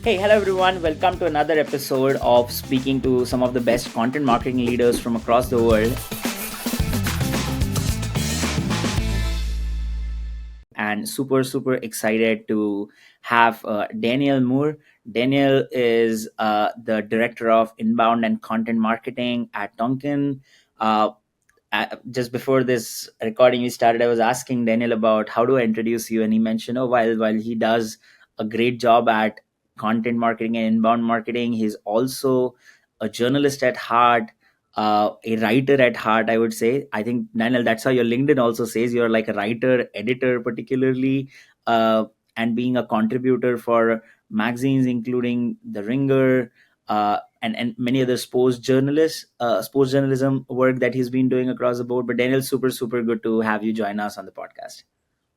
Hey, hello everyone. Welcome to another episode of speaking to some of the best content marketing leaders from across the world. And super excited to have Daniel Moore. Daniel is the director of inbound and content marketing at Tonkin. Uh, just before this recording we started, I was asking Daniel about how do I introduce you, and he mentioned, oh, while he does a great job at content marketing and inbound marketing, he's also a journalist at heart, a writer at heart, I would say. I think, Daniel, that's how your LinkedIn also says you're like a writer, editor, particularly, uh, and being a contributor for magazines including The Ringer, and many other sports journalism work that he's been doing across the board. But Daniel, super good to have you join us on the podcast.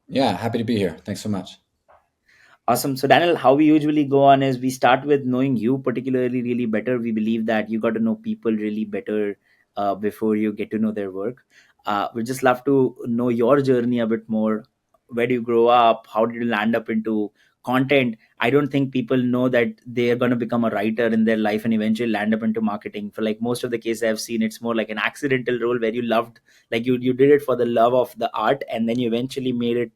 Yeah, happy to be here. Thanks so much. Awesome. So, Daniel, how we usually go on is we start with knowing you particularly really better. We believe that you got to know people really better before you get to know their work. We just love to know your journey a bit more. Where do you grow up? How did you land up into content? I don't think people know that they are going to become a writer in their life and eventually land up into marketing. For like most of the cases I've seen, it's more like an accidental role where you loved, like you did it for the love of the art, and then you eventually made it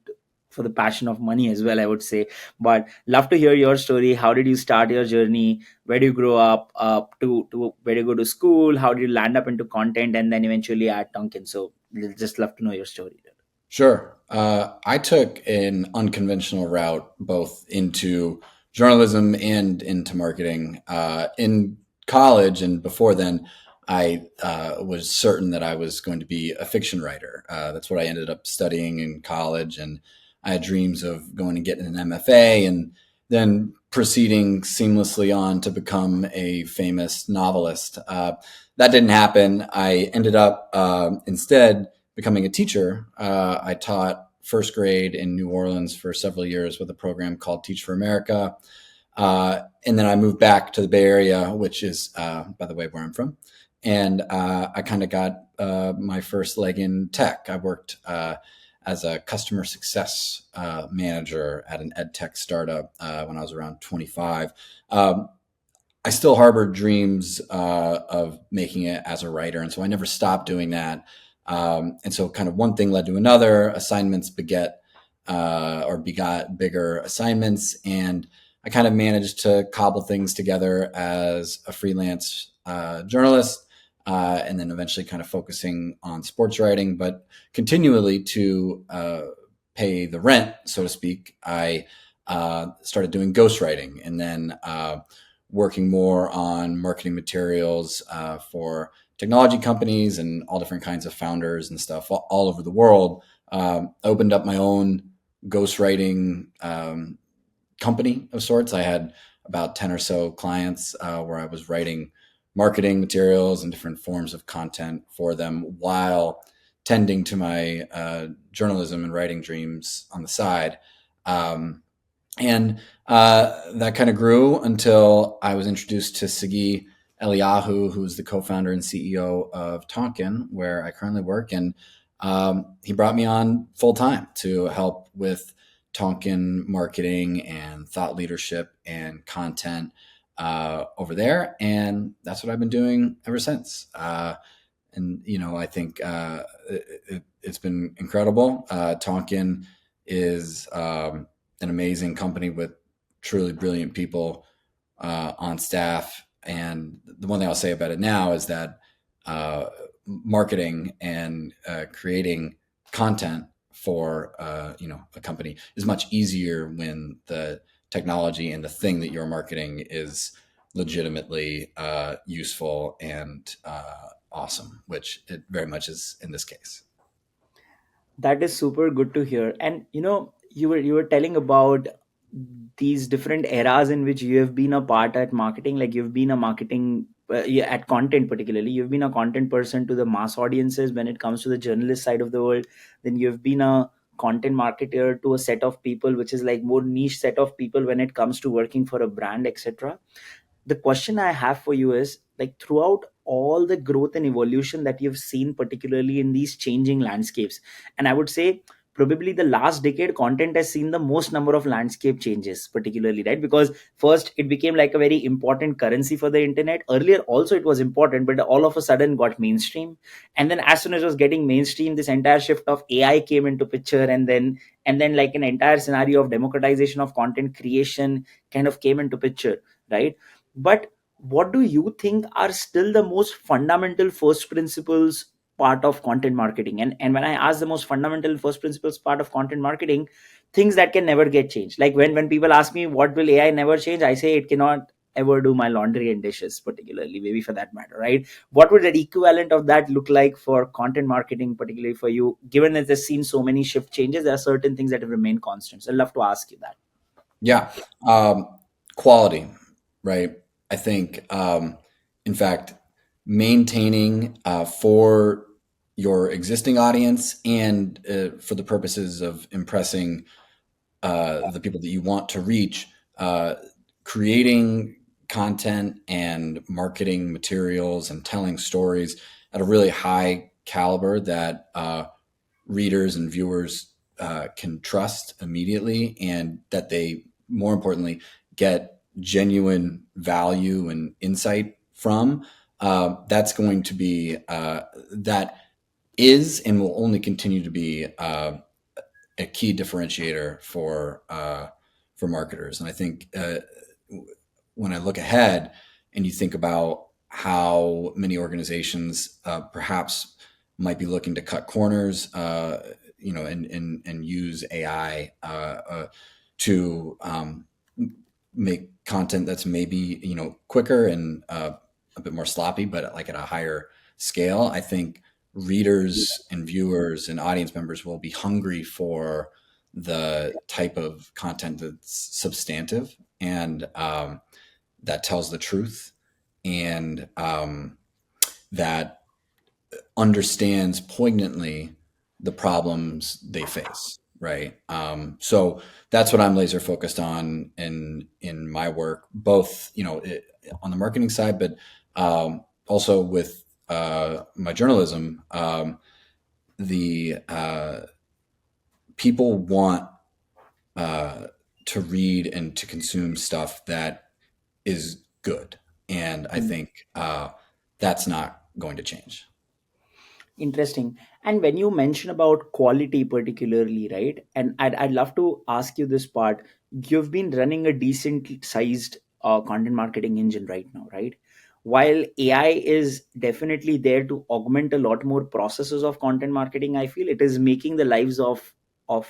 for the passion of money as well, I would say. But love to hear your story. How did you start your journey? Where do you grow up? To where do you go to school? How did you land up into content and then eventually at Tonkin? So we'll just love to know your story. Sure. I took an unconventional route both into journalism and into marketing. In college and before then, I was certain that I was going to be a fiction writer. That's what I ended up studying in college. And I had dreams of going and getting an MFA and then proceeding seamlessly on to become a famous novelist. That didn't happen. I ended up instead becoming a teacher. I taught first grade in New Orleans for several years with a program called Teach for America. And then I moved back to the Bay Area, which is, by the way, where I'm from. And I kind of got my first leg in tech. I worked as a customer success manager at an ed tech startup when I was around 25. I still harbor dreams of making it as a writer. And so I never stopped doing that. And so kind of one thing led to another. Assignments beget or begot bigger assignments. And I kind of managed to cobble things together as a freelance journalist, and then eventually kind of focusing on sports writing, but continually to pay the rent, so to speak. I started doing ghostwriting and then working more on marketing materials for technology companies and all different kinds of founders and stuff all over the world. Opened up my own ghostwriting company of sorts. I had about 10 or so clients where I was writing marketing materials and different forms of content for them while tending to my journalism and writing dreams on the side. And that kind of grew until I was introduced to Sagi Eliyahu, who is the co-founder and CEO of Tonkin, where I currently work. And he brought me on full time to help with Tonkin marketing and thought leadership and content over there. And that's what I've been doing ever since. And, you know, I think it's been incredible. Tonkin is an amazing company with truly brilliant people on staff. And the one thing I'll say about it now is that marketing and creating content for a company is much easier when the technology and the thing that you're marketing is legitimately useful and awesome, which it very much is in this case. That is super good to hear. And you were telling about these different eras in which you have been a part at marketing. Like you've been a marketing yeah, at content, particularly you've been a content person to the mass audiences when it comes to the journalist side of the world. Then you've been a content marketer to a set of people which is like more niche set of people when it comes to working for a brand, etc. The question I have for you is, like, throughout all the growth and evolution that you've seen, particularly in these changing landscapes, and I would say probably the last decade content has seen the most number of landscape changes, particularly, right? Because first it became like a very important currency for the internet. Earlier also it was important, but all of a sudden got mainstream. And then as soon as it was getting mainstream, this entire shift of AI came into picture, and then like an entire scenario of democratization of content creation kind of came into picture, right? But what do you think are still the most fundamental first principles part of content marketing? And when I ask the most fundamental first principles part of content marketing, things that can never get changed, like when people ask me what will AI never change, I say it cannot ever do my laundry and dishes, particularly, maybe for that matter, right? What would that equivalent of that look like for content marketing, particularly for you, given that there's seen so many shift changes? There are certain things that have remained constant, so I'd love to ask you that. Yeah. Quality, right? I think, in fact, maintaining for your existing audience and for the purposes of impressing the people that you want to reach, creating content and marketing materials and telling stories at a really high caliber that readers and viewers can trust immediately, and that they, more importantly, get genuine value and insight from. That's going to be that is and will only continue to be a key differentiator for marketers. And I think when I look ahead and you think about how many organizations perhaps might be looking to cut corners, and use AI to make content that's maybe quicker and a bit more sloppy, but like at a higher scale. I think readers and viewers and audience members will be hungry for the type of content that's substantive and that tells the truth and that understands poignantly the problems they face. Right. So that's what I'm laser focused on in my work, both on the marketing side, but also with my journalism. The People want uh, to read and to consume stuff that is good, and I think that's not going to change. Interesting. And when you mention about quality, particularly, right? And I'd love to ask you this part. You've been running a decent sized content marketing engine right now, right? While AI is definitely there to augment a lot more processes of content marketing, I feel it is making the lives of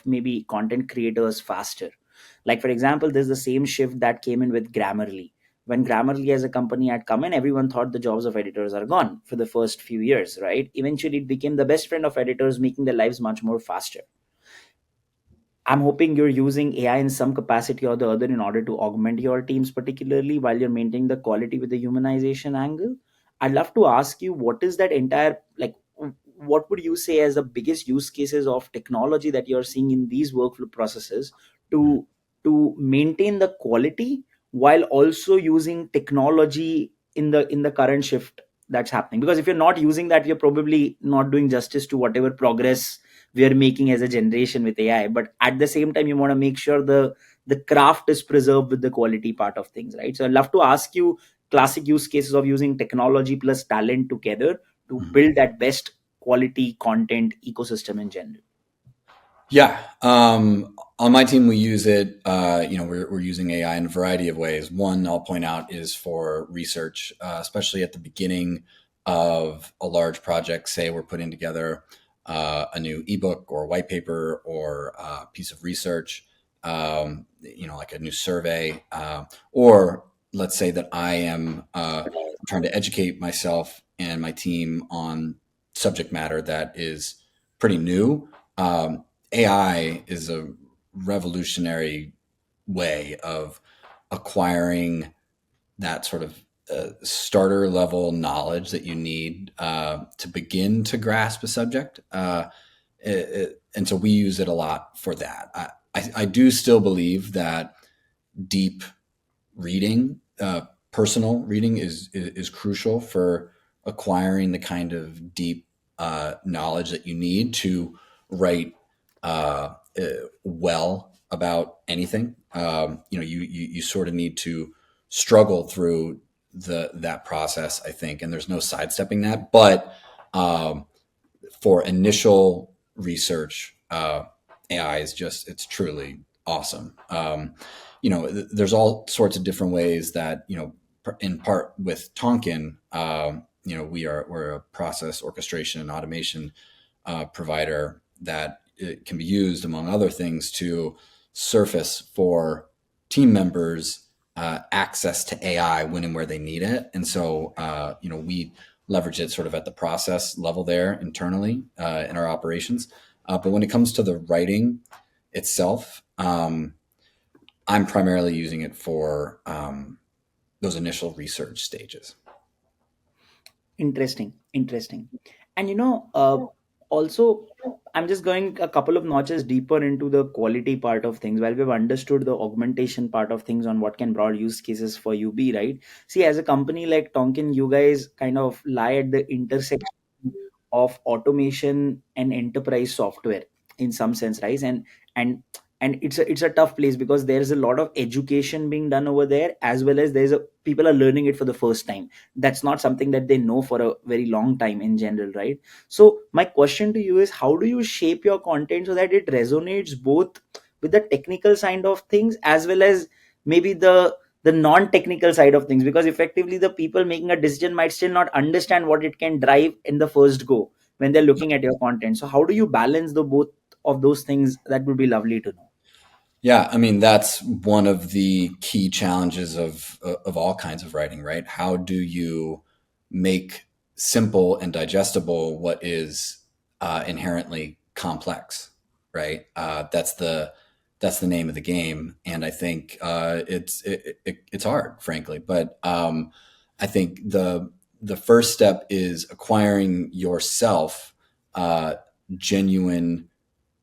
maybe content creators faster. Like for example, there's the same shift that came in with Grammarly. When Grammarly as a company had come in, everyone thought the jobs of editors are gone for the first few years, right? Eventually, it became the best friend of editors, making their lives much more faster. I'm hoping you're using AI in some capacity or the other in order to augment your teams, particularly while you're maintaining the quality with the humanization angle. I'd love to ask you, what is that entire, like, what would you say as the biggest use cases of technology that you're seeing in these workflow processes to maintain the quality while also using technology in the current shift that's happening? Because if you're not using that, you're probably not doing justice to whatever progress we are making as a generation with AI. But at the same time, you want to make sure the craft is preserved with the quality part of things, right? So I'd love to ask you classic use cases of using technology plus talent together to Mhm. build that best quality content ecosystem in general. Yeah. On my team, we use it. We're using AI in a variety of ways. One I'll point out is for research, especially at the beginning of a large project. Say we're putting together a new ebook or white paper or a piece of research, like a new survey, or let's say that I am trying to educate myself and my team on subject matter that is pretty new. AI is a revolutionary way of acquiring that sort of starter level knowledge that you need to begin to grasp a subject. And so we use it a lot for that. I do still believe that deep reading, personal reading, is crucial for acquiring the kind of deep knowledge that you need to write well about anything. You sort of need to struggle through that process, I think, and there's no sidestepping that. But um, for initial research, AI is just it's truly awesome. There's all sorts of different ways that in part with Tonkin, we're a process orchestration and automation provider that it can be used, among other things, to surface for team members access to AI when and where they need it. And so, we leverage it sort of at the process level there internally in our operations. But when it comes to the writing itself, I'm primarily using it for those initial research stages. Interesting, interesting. And also, I'm just going a couple of notches deeper into the quality part of things. While we've understood the augmentation part of things on what can broad use cases for you be, right? See, as a company like Tonkin, you guys kind of lie at the intersection of automation and enterprise software in some sense, right? And it's a tough place because there's a lot of education being done over there, as well as people are learning it for the first time. That's not something that they know for a very long time in general, right? So my question to you is, how do you shape your content so that it resonates both with the technical side of things as well as maybe the non-technical side of things, because effectively the people making a decision might still not understand what it can drive in the first go when they're looking at your content. So how do you balance the both of those things? That would be lovely to know. Yeah, I mean that's one of the key challenges of all kinds of writing, right? How do you make simple and digestible what is inherently complex, right? That's the name of the game, and I think it's hard, frankly. But I think the first step is acquiring yourself genuine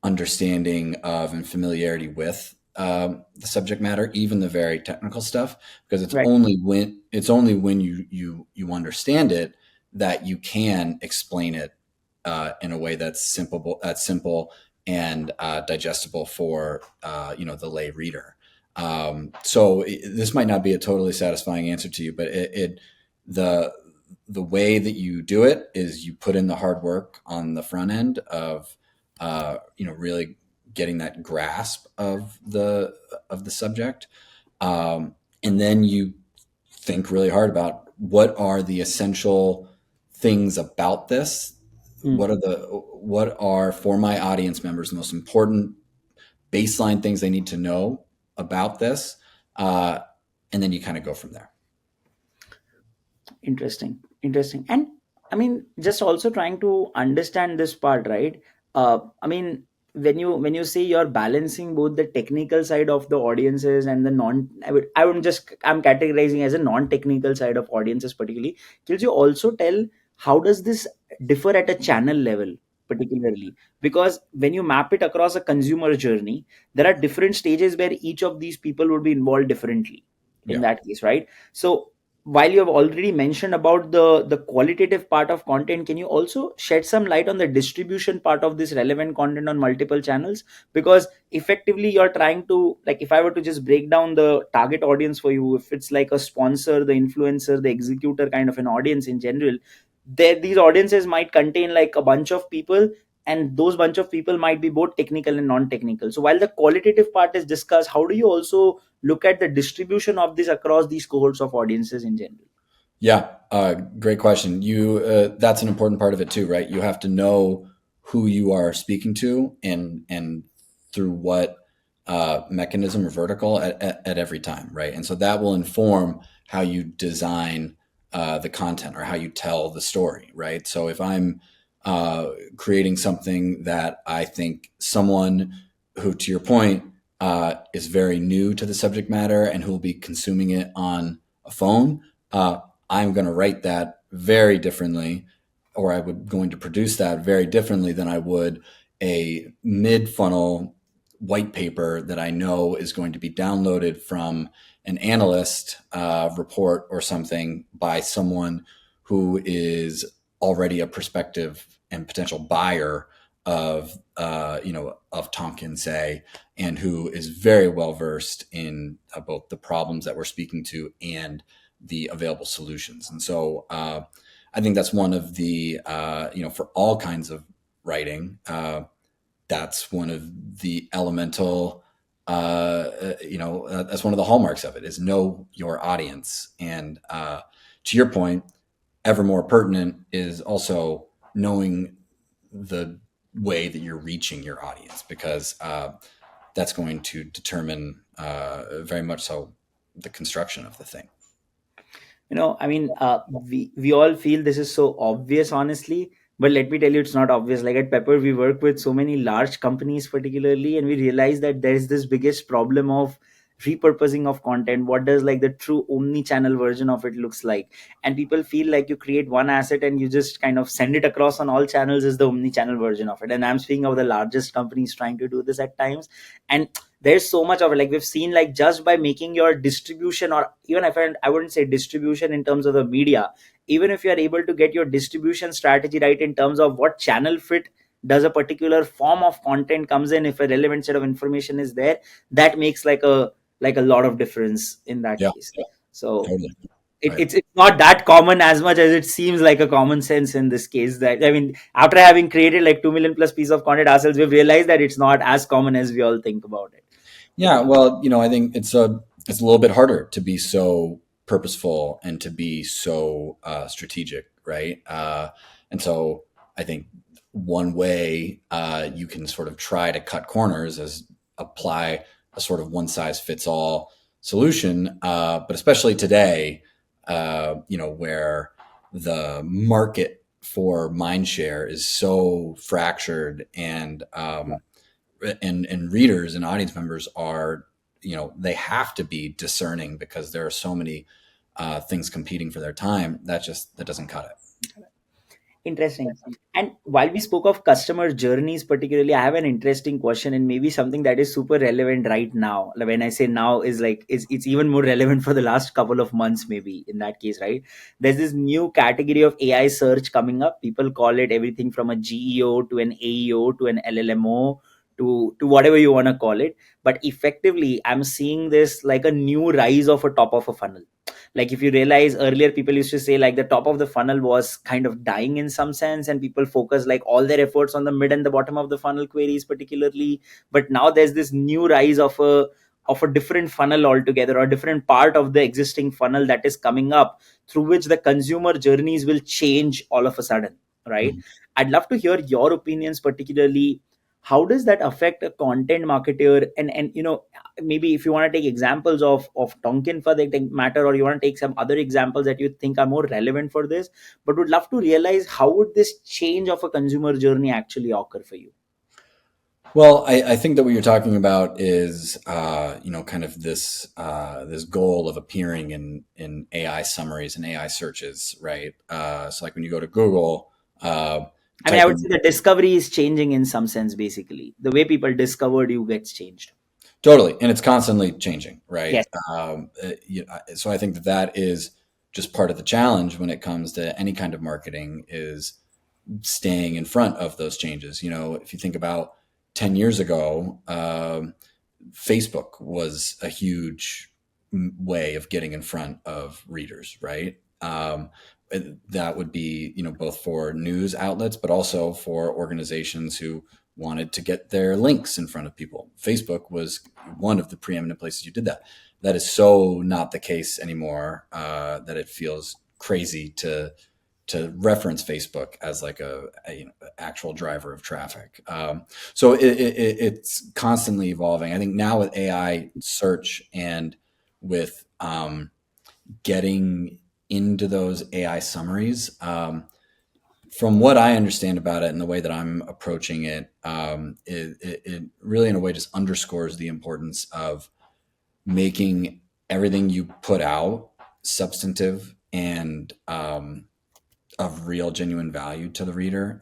understanding of and familiarity with the subject matter, even the very technical stuff, because it's Right. only when you understand it that you can explain it in a way that's simple and digestible for the lay reader. So this might not be a totally satisfying answer to you, but the the way that you do it is you put in the hard work on the front end of really getting that grasp of the subject, and then you think really hard about what are the essential things about this. Hmm. What are for my audience members the most important baseline things they need to know about this, uh, and then you kind of go from there. Interesting, interesting. And I mean, just also trying to understand this part, right? I mean, when you say you're balancing both the technical side of the audiences and the non, I'm categorizing as a non-technical side of audiences particularly. Can you also tell how does this differ at a channel level particularly? Because when you map it across a consumer journey, there are different stages where each of these people would be involved differently in Yeah. that case, right? So while you have already mentioned about the qualitative part of content, can you also shed some light on the distribution part of this relevant content on multiple channels? Because effectively you're trying to, like, if I were to just break down the target audience for you, if it's like a sponsor, the influencer, the executor kind of an audience in general, there these audiences might contain like a bunch of people, and those bunch of people might be both technical and non-technical. So while the qualitative part is discussed, how do you also look at the distribution of this across these cohorts of audiences in general? Yeah, great question. That's an important part of it too, right? You have to know who you are speaking to and through what mechanism or vertical at every time, right? And so that will inform how you design the content or how you tell the story, right? So if I'm creating something that I think someone who, to your point, is very new to the subject matter and who will be consuming it on a phone, uh, I'm going to write that very differently, or I would going to produce that very differently than I would a mid funnel white paper that I know is going to be downloaded from an analyst report or something by someone who is already a prospective and potential buyer of Tonkin, say, and who is very well versed in both the problems that we're speaking to and the available solutions. And so I think that's one of the for all kinds of writing, that's one of the elemental that's one of the hallmarks of it, is know your audience. And to your point, ever more pertinent is also knowing the way that you're reaching your audience, because that's going to determine very much so the construction of the thing. I mean, we all feel this is so obvious, honestly, but let me tell you, it's not obvious. Like at Pepper, we work with so many large companies, particularly, and we realize that there is this biggest problem of repurposing of content. What does like the true omni-channel version of it looks like? And people feel like you create one asset and you just kind of send it across on all channels is the omni-channel version of it. And I'm speaking of the largest companies trying to do this at times. And there's so much of it, like we've seen, like just by making your distribution, or even if I wouldn't say distribution in terms of the media, even if you are able to get your distribution strategy right in terms of what channel fit does a particular form of content comes in, if a relevant set of information is there, that makes like a lot of difference in that Yeah, case. So totally. it, Right. it's not that common as much as it seems like a common sense in this case. That I mean, after having created like 2 million plus piece of content ourselves, we've realized that it's not as common as we all think about it. Yeah, well, I think it's a little bit harder to be so purposeful and to be so strategic, right? And so I think one way you can sort of try to cut corners is apply a sort of one size fits all solution, but especially today, where the market for mind share is so fractured, and readers and audience members are, they have to be discerning because there are so many things competing for their time. That doesn't cut it. Interesting. And while we spoke of customer journeys, particularly, I have an interesting question and maybe something that is super relevant right now. Like, when I say now, is like it's even more relevant for the last couple of months, maybe in that case, right? There's this new category of AI search coming up. People call it everything from a GEO to an AEO to an LLMO to whatever you want to call it. But effectively, I'm seeing this like a new rise of a top of a funnel. Like if you realize, earlier people used to say like the top of the funnel was kind of dying in some sense, and people focus like all their efforts on the mid and the bottom of the funnel queries particularly. But now there's this new rise of a different funnel altogether, or different part of the existing funnel that is coming up, through which the consumer journeys will change all of a sudden, right? Mhm. I'd love to hear your opinions, particularly how does that affect a content marketer. And maybe if you want to take examples of Tonkin for the matter, or you want to take some other examples that you think are more relevant for this, but would love to realize how would this change of a consumer journey actually occur for you. Well, I think that what you're talking about is, kind of this goal of appearing in AI summaries and AI searches, right? So, like when you go to Google, I mean, I type would say in. the discovery is changing in some sense. Basically, the way people discovered you gets changed. Totally, and it's constantly changing, right? Yes. So I think that that is just part of the challenge when it comes to any kind of marketing, is staying in front of those changes. If you think about 10 years ago, Facebook was a huge way of getting in front of readers, right? That would be, both for news outlets, but also for organizations who wanted to get their links in front of people. Facebook was one of the preeminent places you did that. That is so not the case anymore, that it feels crazy to reference Facebook as like a actual driver of traffic. So it's constantly evolving. I think now with AI search and with getting into those AI summaries, from what I understand about it and the way that I'm approaching it, it really in a way just underscores the importance of making everything you put out substantive and of real, genuine value to the reader.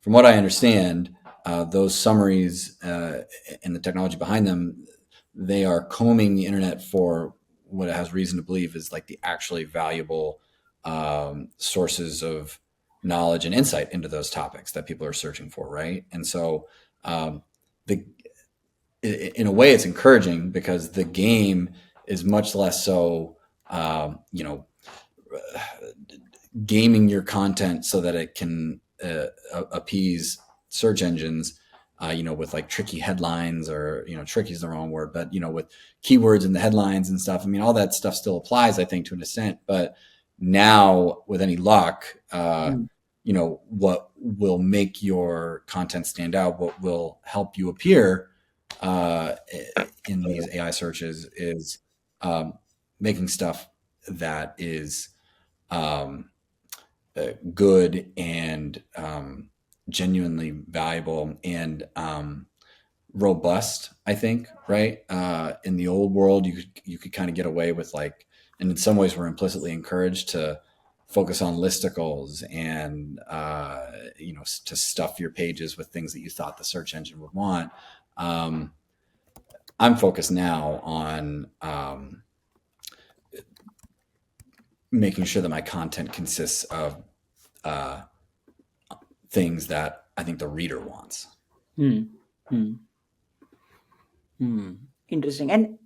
From what I understand, those summaries and the technology behind them, they are combing the internet for what it has reason to believe is like the actually valuable sources of knowledge and insight into those topics that people are searching for, right? And so, um, the in a way, it's encouraging because the game is much less so, you know, gaming your content so that it can appease search engines, with like tricky headlines, or, tricky is the wrong word, but, with keywords in the headlines and stuff. I mean, all that stuff still applies, I think, to an extent. But now, with any luck, Hmm. what will make your content stand out, what will help you appear uh, in these AI searches is um, making stuff that is um, good and genuinely valuable and robust. I think, right? In the old world, you could kind of get away with, like, and in some ways, we're implicitly encouraged to focus on listicles and to stuff your pages with things that you thought the search engine would want. Um, I'm focused now on making sure that my content consists of uh, things that I think the reader wants. Hmm. Hmm. Hmm. Interesting. And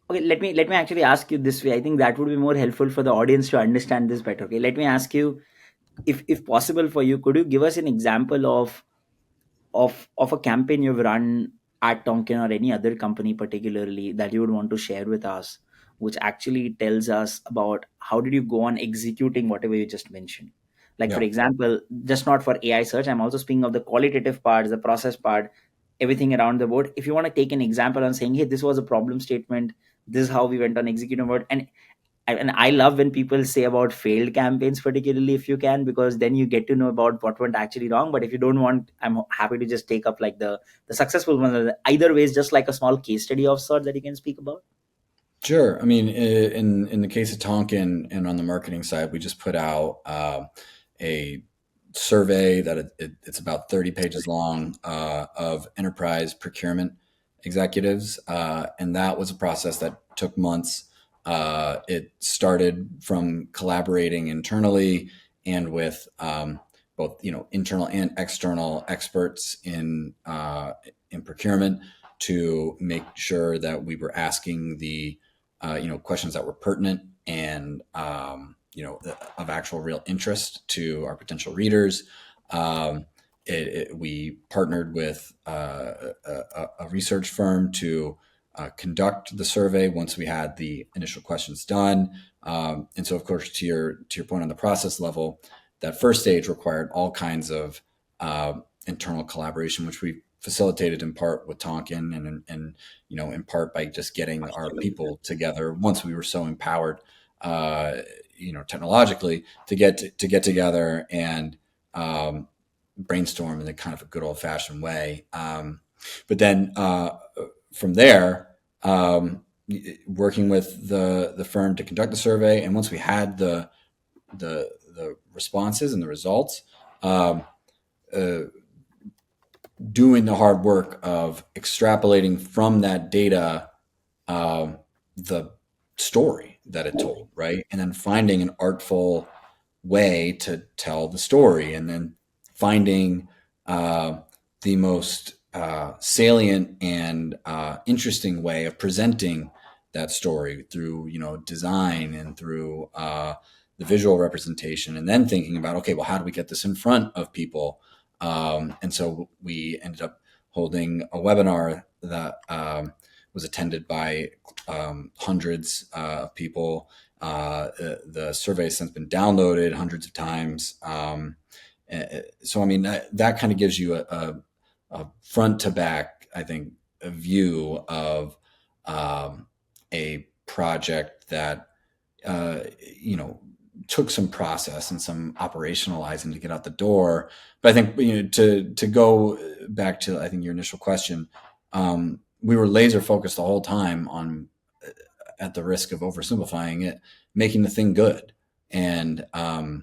okay, let me actually ask you this way. I think that would be more helpful for the audience to understand this better. Okay, let me ask you, if possible for you, could you give us an example of a campaign you've run at Tonkin or any other company particularly that you would want to share with us, which actually tells us about how did you go on executing whatever you just mentioned. Like for Yeah. example, just not for AI search, I'm also speaking of the qualitative parts, the process part, everything around the board. If you want to take an example on saying, hey, this was a problem statement, this is how we went on executing about, and I love when people say about failed campaigns, particularly if you can, because then you get to know about what went actually wrong. But if you don't want, I'm happy to just take up like the successful ones. Either way, is just like a small case study of sort that you can speak about. Sure. I mean, in the case of Tonkin and on the marketing side, we just put out a survey that it's about 30 pages long of enterprise procurement executives, and that was a process that took months. It started from collaborating internally and with both internal and external experts in procurement to make sure that we were asking the questions that were pertinent and of actual real interest to our potential readers. Um, we partnered with a research firm to conduct the survey once we had the initial questions done. And so, of course, to your point on the process level, that first stage required all kinds of internal collaboration, which we facilitated in part with Tonkin and in part by just getting our people together once we were so empowered, technologically to get together and brainstorm in a kind of a good old fashioned way. But then from there, working with the firm to conduct the survey, and once we had the responses and the results, um, uh, doing the hard work of extrapolating from that data um, the story that it told, right? And then finding an artful way to tell the story, and then finding the most salient and interesting way of presenting that story through design and through the visual representation, and then thinking about, okay, well, how do we get this in front of people? And so we ended up holding a webinar that was attended by hundreds of people. The survey has since been downloaded hundreds of times. So, I mean, that kind of gives you a front to back, I think, a view of a project that, uh, you know, took some process and some operationalizing to get out the door. But I think, to go back to, I think, your initial question, we were laser focused the whole time on, at the risk of oversimplifying it, making the thing good. And I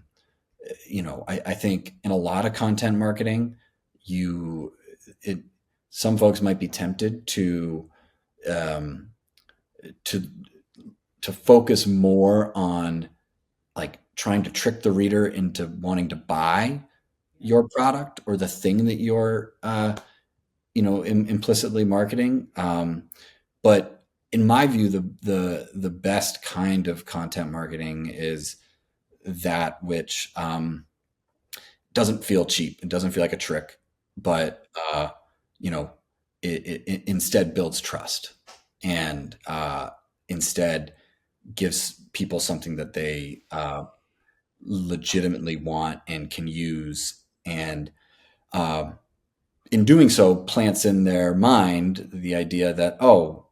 think in a lot of content marketing, you it some folks might be tempted um, to to focus more on, like, trying to trick the reader into wanting to buy your product or the thing that you're implicitly marketing. But in my view, the best kind of content marketing is that which doesn't feel cheap. It doesn't feel like a trick, but you know, it instead builds trust and instead gives people something that they legitimately want and can use, and uh, in doing so, plants in their mind the idea that, oh,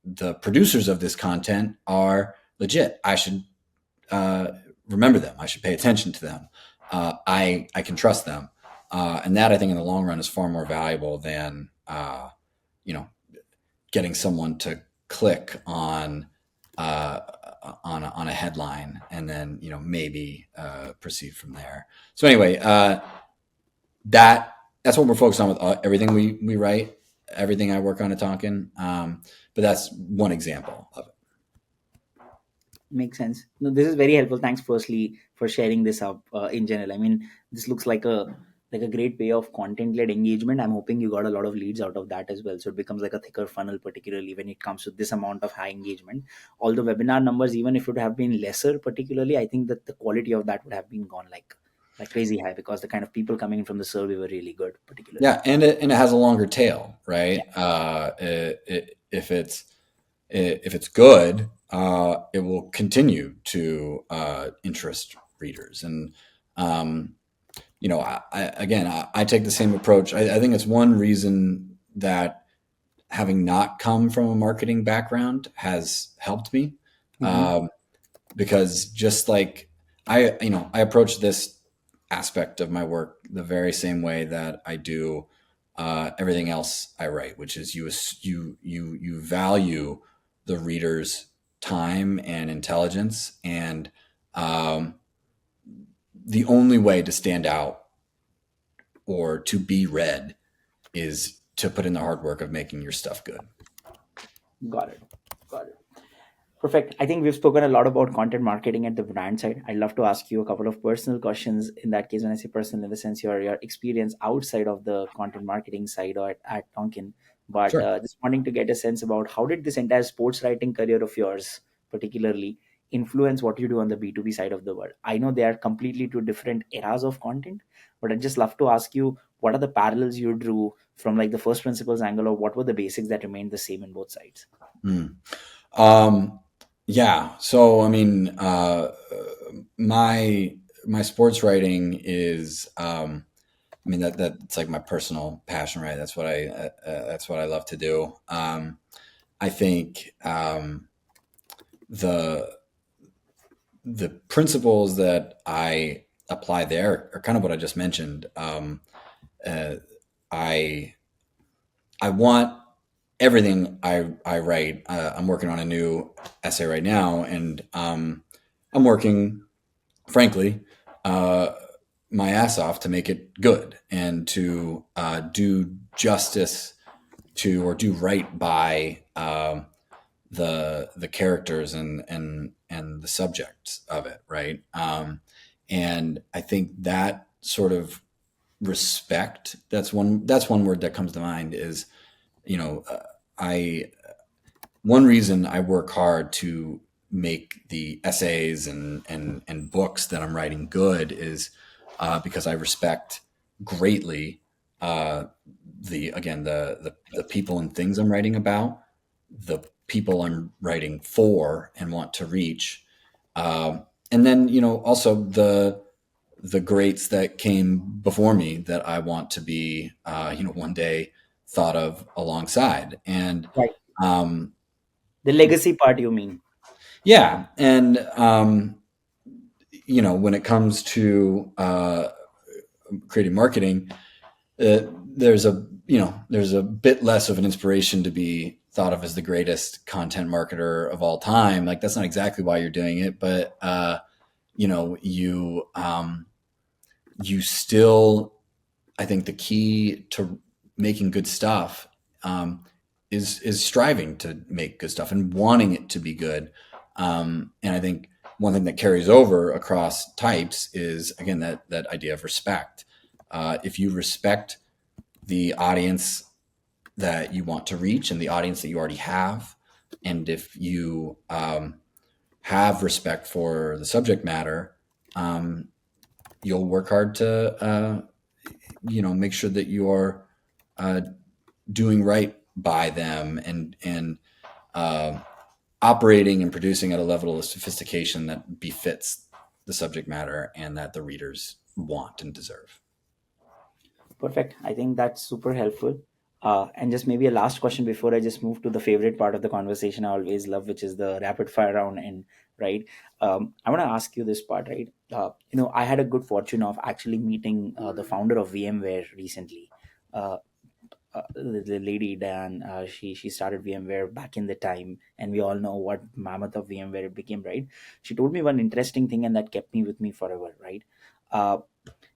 the producers of this content are legit. I should uh, remember them. I should pay attention to them. I can trust them, and that, I think, in the long run is far more valuable than you know getting someone to click uh, on a headline and then maybe proceed from there. So anyway, that that's what we're focused on with everything we write, everything I work on at Tonkin. But that's one example of it. Makes sense. No, this is very helpful. Thanks, firstly, for sharing this up in general. I mean, this looks like a great way of content-led engagement. I'm hoping you got a lot of leads out of that as well. So it becomes like a thicker funnel, particularly when it comes to this amount of high engagement. Although webinar numbers, even if it would have been lesser, particularly, I think that the quality of that would have been gone like crazy high, because the kind of people coming in from the survey were really good, particularly. Yeah, and it has a longer tail, Yeah, right? If it's good, it will continue to interest readers. And um, I take the same approach. I think it's one reason that having not come from a marketing background has helped me, hmm, um, because just like I approach this aspect of my work the very same way that I do everything else I write, which is you value the reader's time and intelligence, and um, the only way to stand out or to be read is to put in the hard work of making your stuff good. got it, got it. Perfect. I think we've spoken a lot about content marketing at the brand side. I'd love to ask you a couple of personal questions. In that case, when I say personal, in the sense your experience outside of the content marketing side or at Tonkin, but Sure. just wanting to get a sense about how did this entire sports writing career of yours, particularly, influence what you do on the B2B side of the world? I know they are completely two different eras of content, but I'd just love to ask you what are the parallels you drew from like the first principles angle, or what were the basics that remained the same in both sides? Mm. Um, yeah. So, I mean, my sports writing is, I mean, that's like my personal passion, right? That's what I love to do. I think the the principles that I apply there are kind of what I just mentioned. Uh, I I want everything I write. I'm working on a new essay right now, and I'm working, frankly, uh, my ass off to make it good and to do justice to, or do right by, the characters and the subjects of it, right? And I think that sort of respect, that's one word that comes to mind, is you know I one reason I work hard to make the essays and books that I'm writing good is because I respect greatly uh, the people and things I'm writing about, the people I'm writing for and want to reach, and then also the greats that came before me that I want to be one day thought of alongside. And Right. um, The legacy part, you mean? yeah, and when it comes to creating marketing, uh, there's a bit less of an inspiration to be thought of as the greatest content marketer of all time. Like, that's not exactly why you're doing it, but you still, I think the key to making good stuff is striving to make good stuff and wanting it to be good. And I think one thing that carries over across types is again that idea of respect. If you respect the audience that you want to reach and the audience that you already have, and if you have respect for the subject matter, um, you'll work hard to make sure that you're uh, doing right by them and uh, operating and producing at a level of sophistication that befits the subject matter and that the readers want and deserve. Perfect. I think that's super helpful. And just maybe a last question before I just move to the favorite part of the conversation I always love, which is the rapid fire round. And right, I want to ask you this part, right? I had a good fortune of actually meeting the founder of VMware recently. Uh, the lady Dan, she started VMware back in the time, and we all know what mammoth of VMware it became, right? She told me one interesting thing, and that kept me with me forever, right? Uh,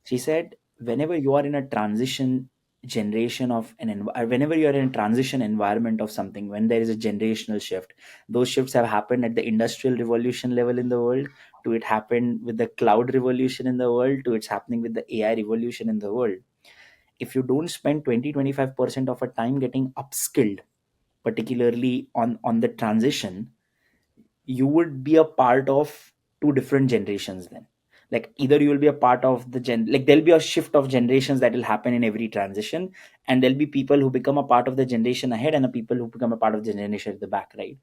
she said, whenever you are in a transition generation of whenever you are in a transition environment of something, when there is a generational shift, those shifts have happened at the industrial revolution level in the world, to it happened with the cloud revolution in the world, to it's happening with the AI revolution in the world. If you don't spend 20-25% of a time getting upskilled, particularly on the transition, you would be a part of two different generations then. Like either you will be a part of like there'll be a shift of generations that will happen in every transition, and there'll be people who become a part of the generation ahead and the people who become a part of the generation at the back, right?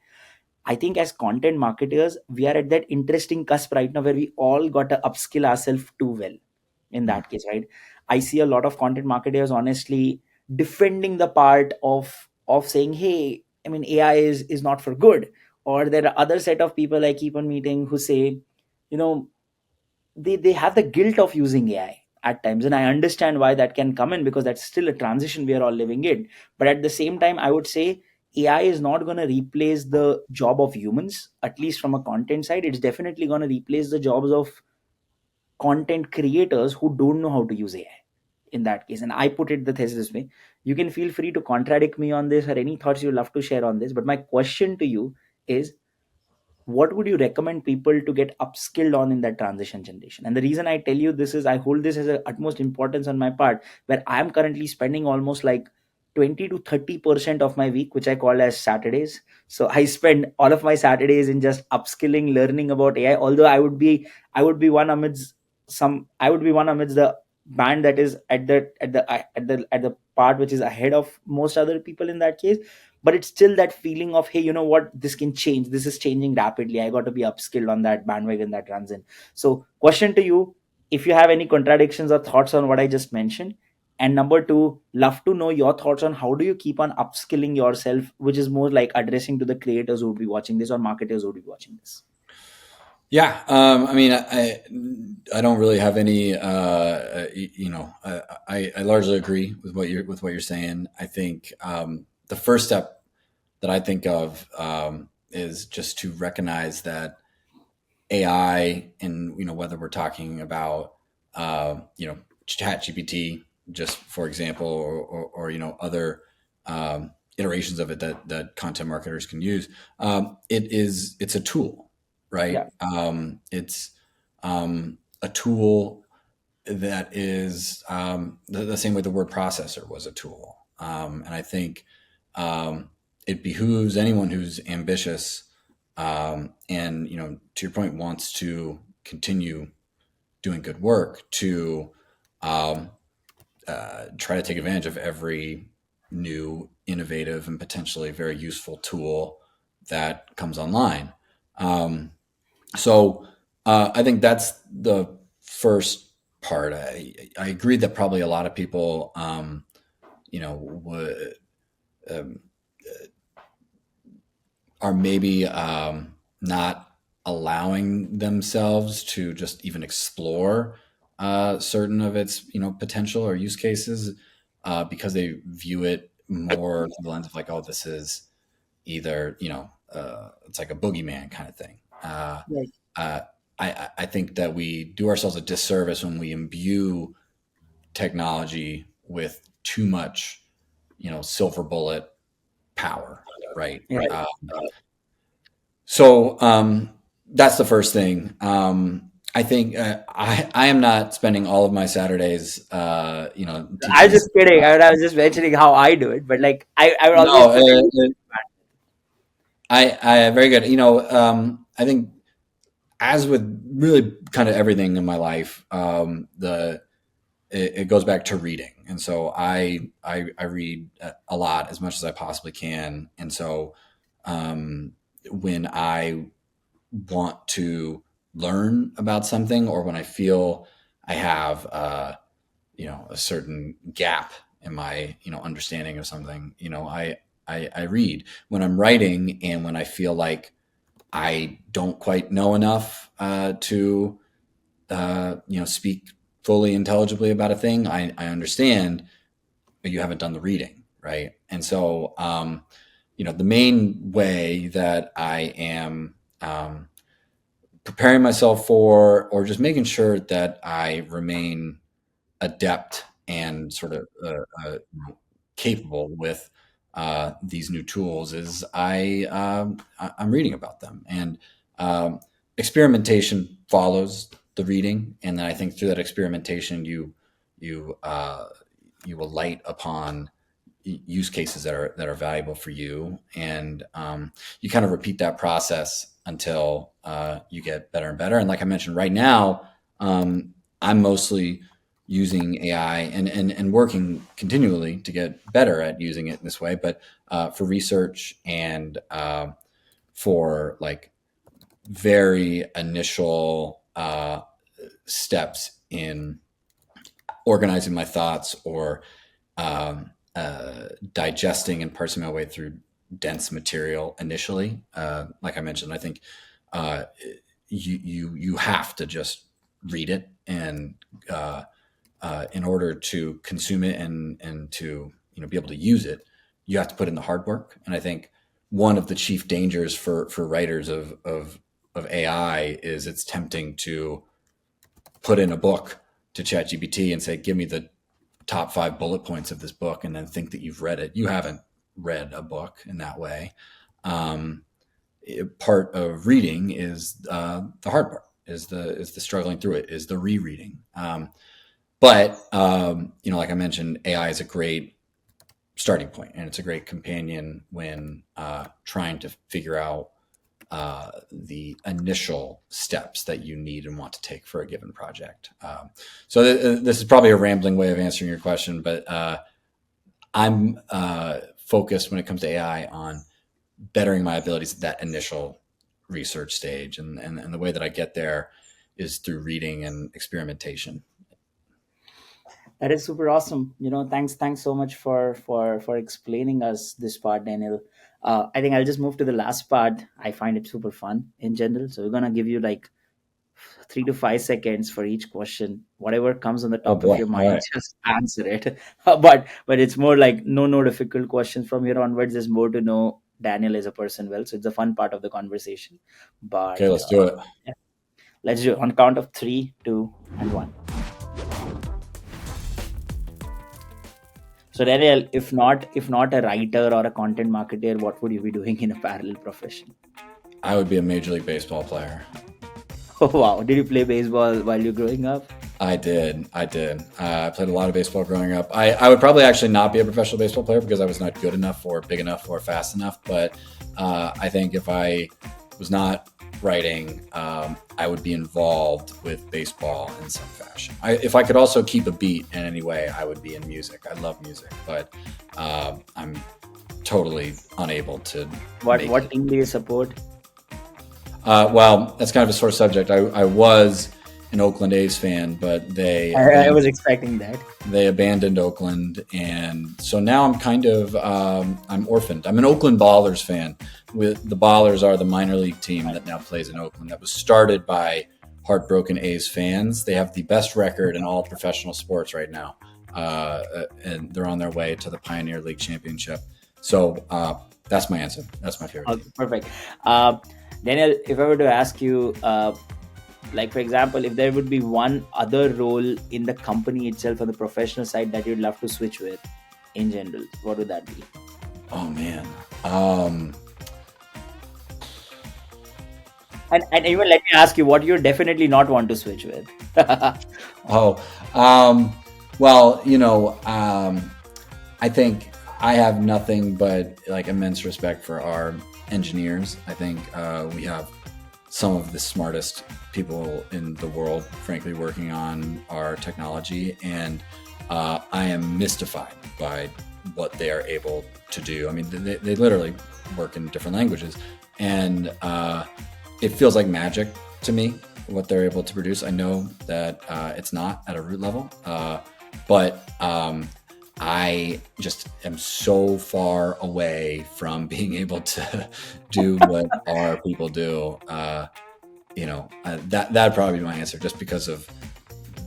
I think as content marketers, we are at that interesting cusp right now where we all got to upskill ourselves too well. In Mm. that case, right? I see a lot of content marketers honestly defending the part of saying, "Hey, I mean, AI is not for good." Or there are other set of people I keep on meeting who say, you know, they have the guilt of using AI at times, and I understand why that can come in, because that's still a transition we are all living in. But at the same time, I would say AI is not going to replace the job of humans, at least from a content side. It's definitely going to replace the jobs of content creators who don't know how to use AI in that case. And I put it the thesis this way. You can feel free to contradict me on this or any thoughts you'd love to share on this. But my question to you is, what would you recommend people to get upskilled on in that transition generation? And the reason I tell you this is I hold this as a utmost importance on my part, where I am currently spending almost like 20 to 30% of my week, which I call as Saturdays. So I spend all of my Saturdays in just upskilling, learning about AI. Although I would be one amidst I would be one amidst the band that is at the part which is ahead of most other people in that case. But it's still that feeling of, hey, you know what, this can change, this is changing rapidly, I got to be upskilled on that bandwagon that runs in. So question to you, if you have any contradictions or thoughts on what I just mentioned. And number two, love to know your thoughts on how do you keep on upskilling yourself, which is more like addressing to the creators who would be watching this or marketers who would be watching this. Yeah, I mean, I don't really have any. I largely agree with what you're saying. I think the first step that I think of is just to recognize that AI, and whether we're talking about Chat GPT, just for example, or other iterations of it that content marketers can use. It's a tool, right? Yeah. It's a tool that is the same way the word processor was a tool. And I think it behooves anyone who's ambitious and, to your point, wants to continue doing good work to um, try to take advantage of every new, innovative, and potentially very useful tool that comes online. Um, so I think that's the first part. I agree that probably a lot of people, would, um, are maybe not allowing themselves to just even explore certain of its potential or use cases because they view it more through the lens of like, oh, this is either it's like a boogeyman kind of thing. Right. Uh, I think that we do ourselves a disservice when we imbue technology with too much, silver bullet power, right? Yeah. So that's the first thing. I think I am not spending all of my Saturdays, I teaching was this. just kidding. I was just mentioning how I do it, but like I would always No, prefer you. I very good. I think as with really kind of everything in my life, the it goes back to reading, and so I read a lot as much as I possibly can, and so um, when I want to learn about something, or when I feel I have a certain gap in my understanding of something, I read when I'm writing, and when I feel like I don't quite know enough to speak fully intelligibly about a thing. I understand, but you haven't done the reading, right? And so the main way that I am preparing myself for, or just making sure that I remain adept and sort of capable with these new tools, is I'm reading about them, and um, experimentation follows the reading, and then I think through that experimentation you you will light upon use cases that are valuable for you, and you kind of repeat that process until you get better and better. And like I mentioned, right now I'm mostly using AI and working continually to get better at using it in this way, but for research and for like very initial steps in organizing my thoughts, or digesting and parsing my way through dense material initially. Like I mentioned, I think uh, you have to just read it, and in order to consume it and to be able to use it, you have to put in the hard work. And I think one of the chief dangers for writers of AI is it's tempting to put in a book to ChatGPT and say, "Give me the top 5 bullet points of this book," and then think that you've read it. You haven't read a book in that way. Um, Part of reading is the hard part, is the struggling through it, is the rereading. But like I mentioned, AI is a great starting point, and it's a great companion when trying to figure out the initial steps that you need and want to take for a given project. This is probably a rambling way of answering your question, but I'm focused when it comes to AI on bettering my abilities at that initial research stage, and the way that I get there is through reading and experimentation. That is super awesome. Thanks so much for explaining us this part, Daniel. I think I'll just move to the last part. I find it super fun in general. So we're gonna give you like 3 to 5 seconds for each question. Whatever comes on the Oh top of boy! your All mind, right, just answer it. But it's more like no difficult questions from here onwards. There's more to know Daniel as a person well. So it's a fun part of the conversation. But okay, let's do it. yeah, let's do it on count of three, two, and one. So Daniel, if not a writer or a content marketer, what would you be doing in a parallel profession? I would be a Major League Baseball player. Oh wow! Did you play baseball while you're growing up? I did. I did. I played a lot of baseball growing up. I would probably actually not be a professional baseball player because I was not good enough, or big enough, or fast enough. But I think if I was not writing, I would be involved with baseball in some fashion. If I could also keep a beat in any way, I would be in music. I love music, but I'm totally unable to What make what it. team do you support? Well, that's kind of a sore subject. I was an Oakland A's fan, but I was expecting that. they abandoned Oakland, and so now I'm kind of I'm orphaned. I'm an Oakland Ballers fan. With the Ballers are the minor league team that now plays in Oakland. That was started by heartbroken A's fans. They have the best record in all professional sports right now, and they're on their way to the Pioneer League championship. So that's my answer. That's my favorite Okay, team. perfect. Uh, Daniel, if I were to ask you, like for example, if there would be one other role in the company itself on the professional side that you'd love to switch with in general, what would that be? Oh man. Um, And even let me ask you what you definitely not want to switch with. Oh, um, well, I think I have nothing but like immense respect for our engineers. I think we have some of the smartest people in the world, frankly, working on our technology, and I am mystified by what they are able to do. I mean, they literally work in different languages, and it feels like magic to me what they're able to produce. I know that it's not at a root level, but I just am so far away from being able to do what our people do. That'd probably be my answer, just because of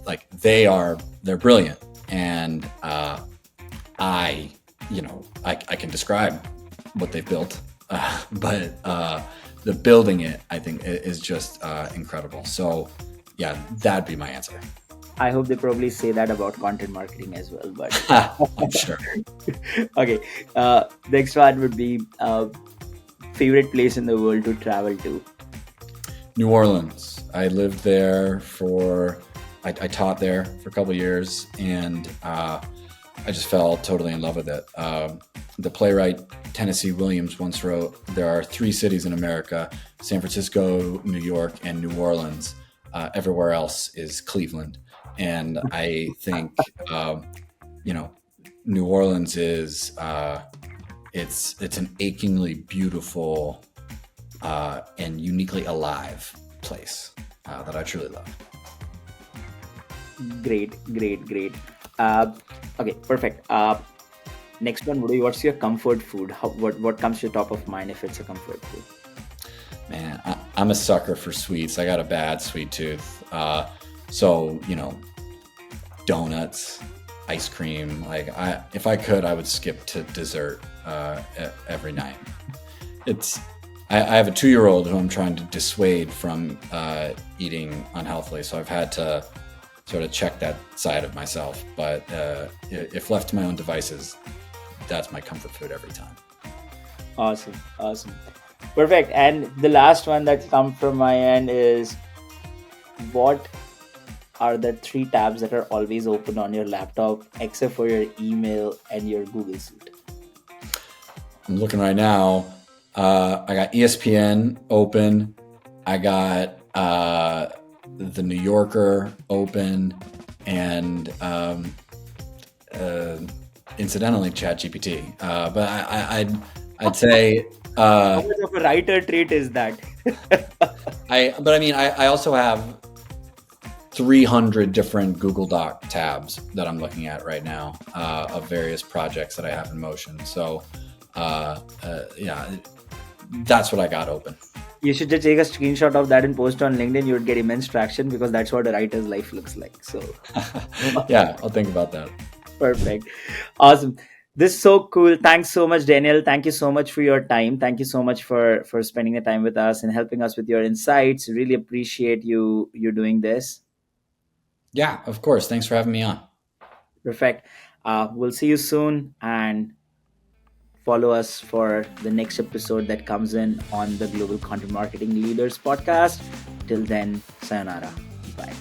like they're brilliant, and I, I can describe what they've built, but the building it, I think, is just incredible. So, yeah, that'd be my answer. I hope they probably say that about content marketing as well. But I'm sure. okay, next one would be favorite place in the world to travel to. New Orleans. I lived there I taught there for a couple of years, and I just fell totally in love with it. The playwright Tennessee Williams once wrote, "There are three cities in America: San Francisco, New York, and New Orleans. Everywhere else is Cleveland." And I think, you know, New Orleans is it's an achingly beautiful and uniquely alive place that I truly love. Great, great, great. Uh, okay, perfect. Next one would be what's your comfort food? What comes to your top of mind if it's a comfort food? Man, I'm a sucker for sweets. I got a bad sweet tooth. So, donuts, ice cream. If I could, I would skip to dessert every night. It's, I have a 2-year-old who I'm trying to dissuade from eating unhealthily. So I've had to sort of check that side of myself. But if left to my own devices, that's my comfort food every time. Awesome, awesome, perfect. And the last one that come from my end is what are the three tabs that are always open on your laptop except for your email and your Google Suite? I'm looking right now. I got ESPN open. I got the New Yorker open, and incidentally, ChatGPT. But I'd say How much of a writer trait is that? I also have 300 different Google Doc tabs that I'm looking at right now of various projects that I have in motion. So, yeah, that's what I got open. You should just take a screenshot of that and post on LinkedIn. You would get immense traction because that's what a writer's life looks like. So, Yeah, I'll think about that. perfect. Awesome. This is so cool. Thanks so much, Daniel. Thank you so much for your time. Thank you so much for spending the time with us and helping us with your insights. Really appreciate you doing this. Yeah, of course. Thanks for having me on. Perfect. We'll see you soon and follow us for the next episode that comes in on the Global Content Marketing Leaders podcast. Till then, sayonara. Bye.